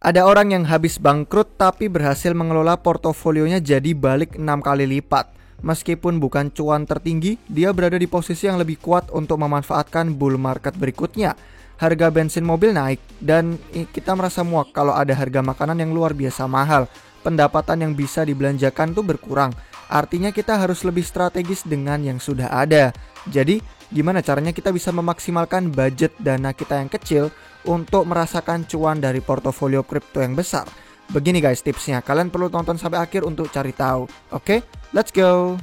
Ada orang yang habis bangkrut tapi berhasil mengelola portofolionya jadi balik 6 kali lipat. Meskipun bukan cuan tertinggi, dia berada di posisi yang lebih kuat untuk memanfaatkan bull market berikutnya. Harga bensin mobil naik dan kita merasa muak kalau ada harga makanan yang luar biasa mahal. Pendapatan yang bisa dibelanjakan tuh berkurang. Artinya kita harus lebih strategis dengan yang sudah ada. Jadi, gimana caranya kita bisa memaksimalkan budget dana kita yang kecil untuk merasakan cuan dari portofolio kripto yang besar? Begini guys tipsnya, kalian perlu tonton sampai akhir untuk cari tahu. Oke, let's go.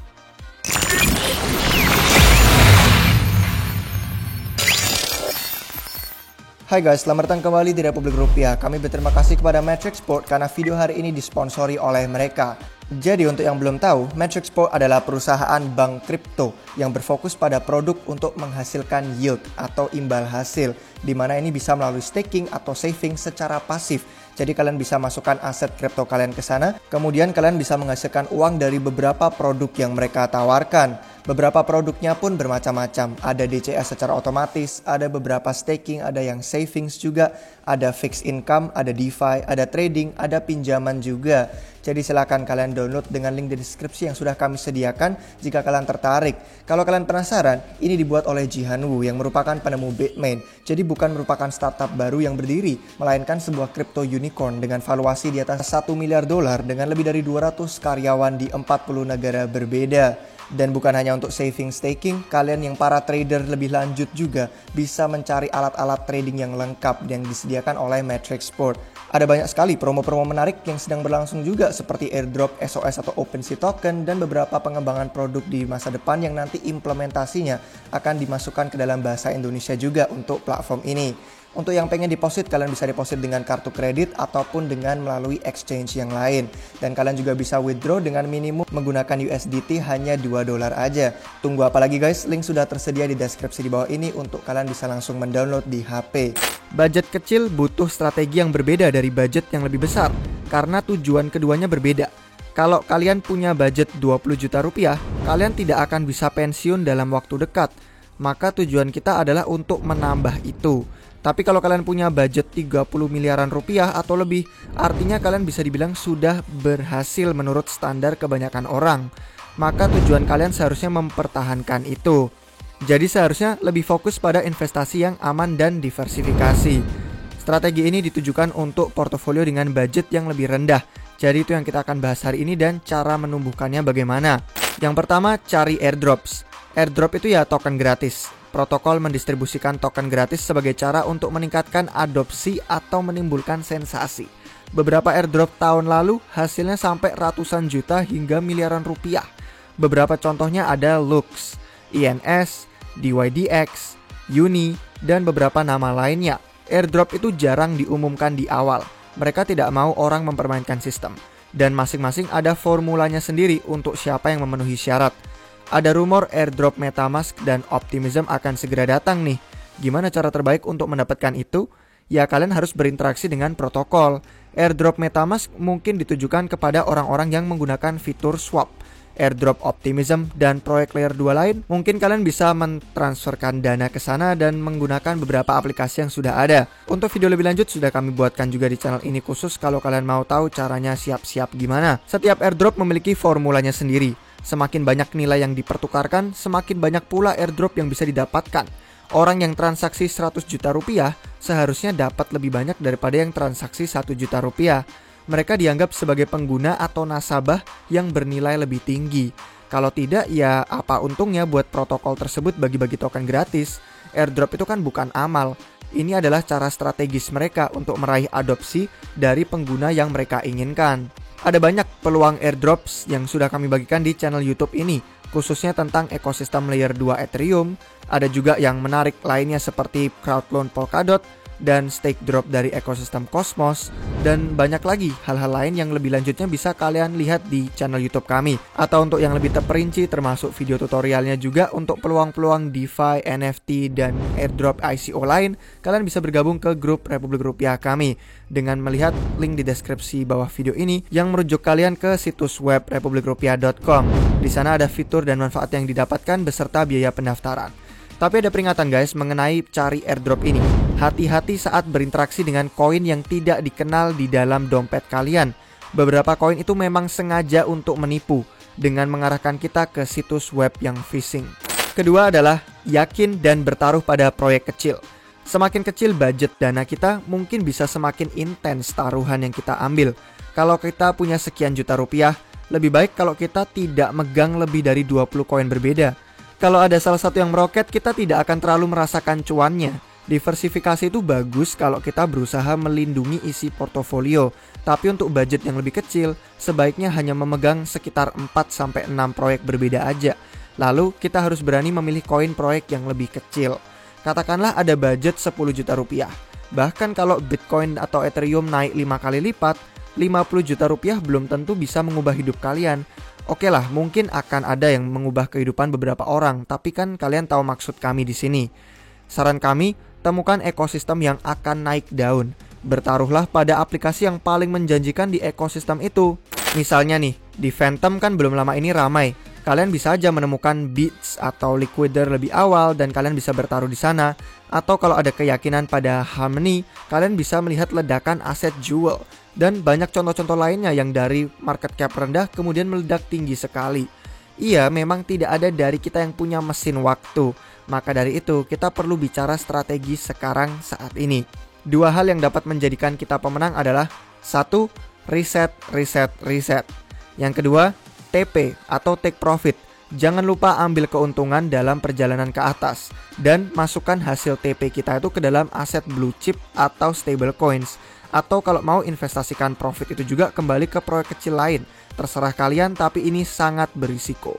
Hai guys, selamat datang kembali di Republik Rupiah. Kami berterima kasih kepada Matrixport karena video hari ini disponsori oleh mereka. Jadi untuk yang belum tahu, Matrixport adalah perusahaan bank kripto yang berfokus pada produk untuk menghasilkan yield atau imbal hasil, di mana ini bisa melalui staking atau saving secara pasif. Jadi kalian bisa masukkan aset kripto kalian ke sana, kemudian kalian bisa menghasilkan uang dari beberapa produk yang mereka tawarkan. Beberapa produknya pun bermacam-macam, ada DCA secara otomatis, ada beberapa staking, ada yang savings juga, ada fixed income, ada DeFi, ada trading, ada pinjaman juga. Jadi silakan kalian download dengan link di deskripsi yang sudah kami sediakan jika kalian tertarik. Kalau kalian penasaran, ini dibuat oleh Jihan Wu yang merupakan penemu Bitmain. Jadi bukan merupakan startup baru yang berdiri, melainkan sebuah crypto unicorn dengan valuasi di atas $1 miliar dengan lebih dari 200 karyawan di 40 negara berbeda. Dan bukan hanya untuk saving staking, kalian yang para trader lebih lanjut juga bisa mencari alat-alat trading yang lengkap yang disediakan oleh Matrixport. Ada banyak sekali promo-promo menarik yang sedang berlangsung juga seperti airdrop, SOS atau OpenSea token dan beberapa pengembangan produk di masa depan yang nanti implementasinya akan dimasukkan ke dalam bahasa Indonesia juga untuk platform ini. Untuk yang pengen deposit, kalian bisa deposit dengan kartu kredit ataupun dengan melalui exchange yang lain. Dan kalian juga bisa withdraw dengan minimum menggunakan USDT hanya $2 aja. Tunggu apa lagi guys? Link sudah tersedia di deskripsi di bawah ini untuk kalian bisa langsung mendownload di HP. Budget kecil butuh strategi yang berbeda dari budget yang lebih besar karena tujuan keduanya berbeda. Kalau kalian punya budget 20 juta rupiah, kalian tidak akan bisa pensiun dalam waktu dekat. Maka tujuan kita adalah untuk menambah itu. Tapi kalau kalian punya budget 30 miliaran rupiah atau lebih, artinya kalian bisa dibilang sudah berhasil menurut standar kebanyakan orang. Maka tujuan kalian seharusnya mempertahankan itu. Jadi seharusnya lebih fokus pada investasi yang aman dan diversifikasi. Strategi ini ditujukan untuk portofolio dengan budget yang lebih rendah. Jadi itu yang kita akan bahas hari ini dan cara menumbuhkannya bagaimana. Yang pertama, cari airdrops. Airdrop itu ya token gratis. Protokol mendistribusikan token gratis sebagai cara untuk meningkatkan adopsi atau menimbulkan sensasi. Beberapa airdrop tahun lalu hasilnya sampai ratusan juta hingga miliaran rupiah. Beberapa contohnya ada Lux, INS, DYDX, Uni, dan beberapa nama lainnya. Airdrop itu jarang diumumkan di awal. Mereka tidak mau orang mempermainkan sistem. Dan masing-masing ada formulanya sendiri untuk siapa yang memenuhi syarat. Ada rumor airdrop MetaMask dan Optimism akan segera datang nih. Gimana cara terbaik untuk mendapatkan itu? Ya kalian harus berinteraksi dengan protokol. Airdrop MetaMask mungkin ditujukan kepada orang-orang yang menggunakan fitur swap. Airdrop Optimism dan proyek layer 2 lain, mungkin kalian bisa mentransferkan dana ke sana dan menggunakan beberapa aplikasi yang sudah ada. Untuk video lebih lanjut sudah kami buatkan juga di channel ini khusus kalau kalian mau tahu caranya siap-siap gimana. Setiap airdrop memiliki formulanya sendiri. Semakin banyak nilai yang dipertukarkan, semakin banyak pula airdrop yang bisa didapatkan. Orang yang transaksi 100 juta rupiah seharusnya dapat lebih banyak daripada yang transaksi 1 juta rupiah. Mereka dianggap sebagai pengguna atau nasabah yang bernilai lebih tinggi. Kalau tidak, ya apa untungnya buat protokol tersebut bagi-bagi token gratis? Airdrop itu kan bukan amal. Ini adalah cara strategis mereka untuk meraih adopsi dari pengguna yang mereka inginkan. Ada banyak peluang airdrops yang sudah kami bagikan di channel YouTube ini, khususnya tentang ekosistem layer 2 Ethereum. Ada juga yang menarik lainnya seperti crowdloan Polkadot dan stake drop dari ekosistem Cosmos, dan banyak lagi hal-hal lain yang lebih lanjutnya bisa kalian lihat di channel YouTube kami. Atau untuk yang lebih terperinci termasuk video tutorialnya juga untuk peluang-peluang DeFi, NFT, dan airdrop ICO lain, kalian bisa bergabung ke grup Republik Rupiah kami dengan melihat link di deskripsi bawah video ini yang merujuk kalian ke situs web republikrupiah.com. Di sana ada fitur dan manfaat yang didapatkan beserta biaya pendaftaran. Tapi ada peringatan guys mengenai cari airdrop ini. Hati-hati saat berinteraksi dengan koin yang tidak dikenal di dalam dompet kalian. Beberapa koin itu memang sengaja untuk menipu dengan mengarahkan kita ke situs web yang phishing. Kedua adalah yakin dan bertaruh pada proyek kecil. Semakin kecil budget dana kita, mungkin bisa semakin intens taruhan yang kita ambil. Kalau kita punya sekian juta rupiah, lebih baik kalau kita tidak megang lebih dari 20 koin berbeda. Kalau ada salah satu yang meroket, kita tidak akan terlalu merasakan cuannya. Diversifikasi itu bagus kalau kita berusaha melindungi isi portofolio. Tapi untuk budget yang lebih kecil, sebaiknya hanya memegang sekitar 4-6 proyek berbeda aja. Lalu kita harus berani memilih koin proyek yang lebih kecil. Katakanlah ada budget 10 juta rupiah. Bahkan kalau Bitcoin atau Ethereum naik 5 kali lipat, 50 juta rupiah belum tentu bisa mengubah hidup kalian. Oke lah, mungkin akan ada yang mengubah kehidupan beberapa orang, tapi kan kalian tahu maksud kami di sini. Saran kami, temukan ekosistem yang akan naik daun. Bertaruhlah pada aplikasi yang paling menjanjikan di ekosistem itu. Misalnya nih, di Phantom kan belum lama ini ramai. Kalian bisa aja menemukan Beats atau Liquider lebih awal dan kalian bisa bertaruh di sana. Atau kalau ada keyakinan pada Harmony, kalian bisa melihat ledakan aset Jewel. Dan banyak contoh-contoh lainnya yang dari market cap rendah kemudian meledak tinggi sekali. Iya, memang tidak ada dari kita yang punya mesin waktu. Maka dari itu, kita perlu bicara strategi sekarang saat ini. Dua hal yang dapat menjadikan kita pemenang adalah: satu, riset. Yang kedua, TP atau take profit. Jangan lupa ambil keuntungan dalam perjalanan ke atas. Dan masukkan hasil TP kita itu ke dalam aset blue chip atau stable coins. Atau kalau mau investasikan profit itu juga kembali ke proyek kecil lain. Terserah kalian, tapi ini sangat berisiko.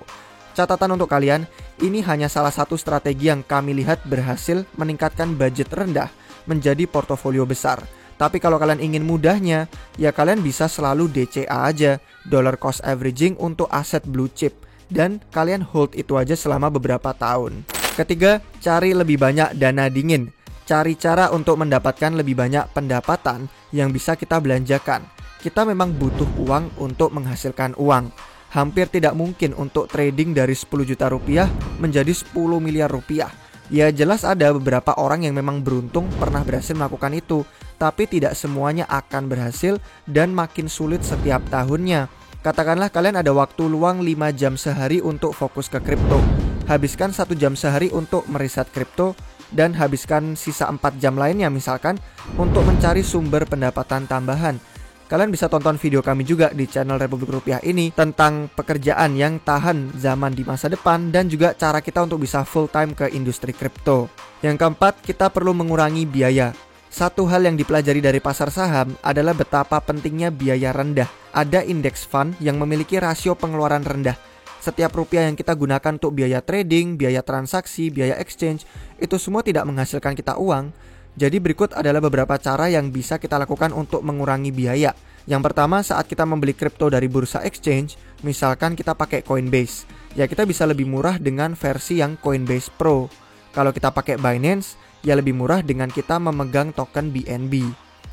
Catatan untuk kalian, ini hanya salah satu strategi yang kami lihat berhasil meningkatkan budget rendah menjadi portofolio besar. Tapi kalau kalian ingin mudahnya, ya kalian bisa selalu DCA aja, dollar cost averaging untuk aset blue chip. Dan kalian hold itu aja selama beberapa tahun. Ketiga, cari lebih banyak dana dingin. Cari cara untuk mendapatkan lebih banyak pendapatan yang bisa kita belanjakan. Kita memang butuh uang untuk menghasilkan uang. Hampir tidak mungkin untuk trading dari 10 juta rupiah menjadi 10 miliar rupiah. Ya jelas ada beberapa orang yang memang beruntung pernah berhasil melakukan itu. Tapi tidak semuanya akan berhasil dan makin sulit setiap tahunnya. Katakanlah kalian ada waktu luang 5 jam sehari untuk fokus ke kripto. Habiskan 1 jam sehari untuk meriset kripto. Dan habiskan sisa 4 jam lainnya misalkan untuk mencari sumber pendapatan tambahan. Kalian bisa tonton video kami juga di channel Republik Rupiah ini tentang pekerjaan yang tahan zaman di masa depan dan juga cara kita untuk bisa full time ke industri kripto. Yang keempat, kita perlu mengurangi biaya. Satu hal yang dipelajari dari pasar saham adalah betapa pentingnya biaya rendah. Ada index fund yang memiliki rasio pengeluaran rendah. Setiap rupiah yang kita gunakan untuk biaya trading, biaya transaksi, biaya exchange, itu semua tidak menghasilkan kita uang. Jadi berikut adalah beberapa cara yang bisa kita lakukan untuk mengurangi biaya. Yang pertama, saat kita membeli kripto dari bursa exchange, misalkan kita pakai Coinbase, ya kita bisa lebih murah dengan versi yang Coinbase Pro. Kalau kita pakai Binance, ya lebih murah dengan kita memegang token BNB.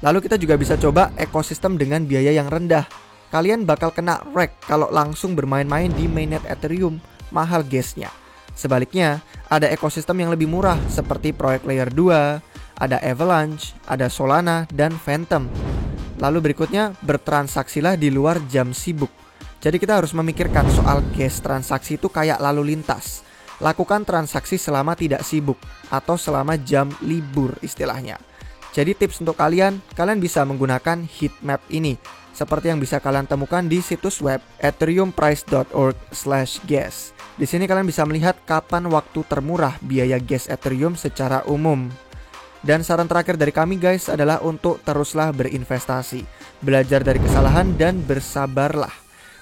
Lalu kita juga bisa coba ekosistem dengan biaya yang rendah. Kalian bakal kena wreck kalau langsung bermain-main di mainnet Ethereum, mahal gasnya. Sebaliknya, ada ekosistem yang lebih murah seperti proyek layer 2, ada Avalanche, ada Solana, dan Phantom. Lalu berikutnya, bertransaksilah di luar jam sibuk. Jadi kita harus memikirkan soal gas transaksi itu kayak lalu lintas. Lakukan transaksi selama tidak sibuk atau selama jam libur istilahnya. Jadi tips untuk kalian bisa menggunakan heatmap ini. Seperti yang bisa kalian temukan di situs web ethereumprice.org/gas. Di sini kalian bisa melihat kapan waktu termurah biaya gas Ethereum secara umum. Dan saran terakhir dari kami guys adalah untuk teruslah berinvestasi, belajar dari kesalahan dan bersabarlah.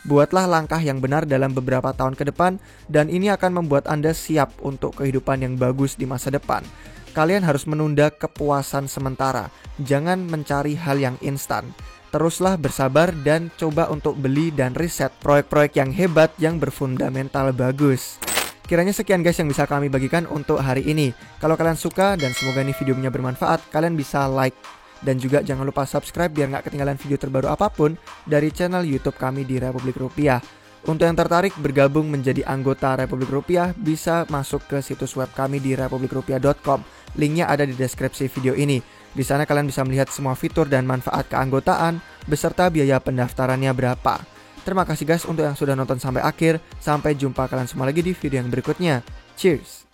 Buatlah langkah yang benar dalam beberapa tahun ke depan dan ini akan membuat Anda siap untuk kehidupan yang bagus di masa depan. Kalian harus menunda kepuasan sementara, jangan mencari hal yang instan. Teruslah bersabar dan coba untuk beli dan riset proyek-proyek yang hebat yang berfundamental bagus. Kiranya sekian guys yang bisa kami bagikan untuk hari ini. Kalau kalian suka dan semoga ini videonya bermanfaat, kalian bisa like. Dan juga jangan lupa subscribe biar gak ketinggalan video terbaru apapun dari channel YouTube kami di Republik Rupiah. Untuk yang tertarik bergabung menjadi anggota Republik Rupiah, bisa masuk ke situs web kami di republikrupiah.com. Linknya ada di deskripsi video ini. Di sana kalian bisa melihat semua fitur dan manfaat keanggotaan beserta biaya pendaftarannya berapa. Terima kasih guys untuk yang sudah nonton sampai akhir. Sampai jumpa kalian semua lagi di video yang berikutnya. Cheers!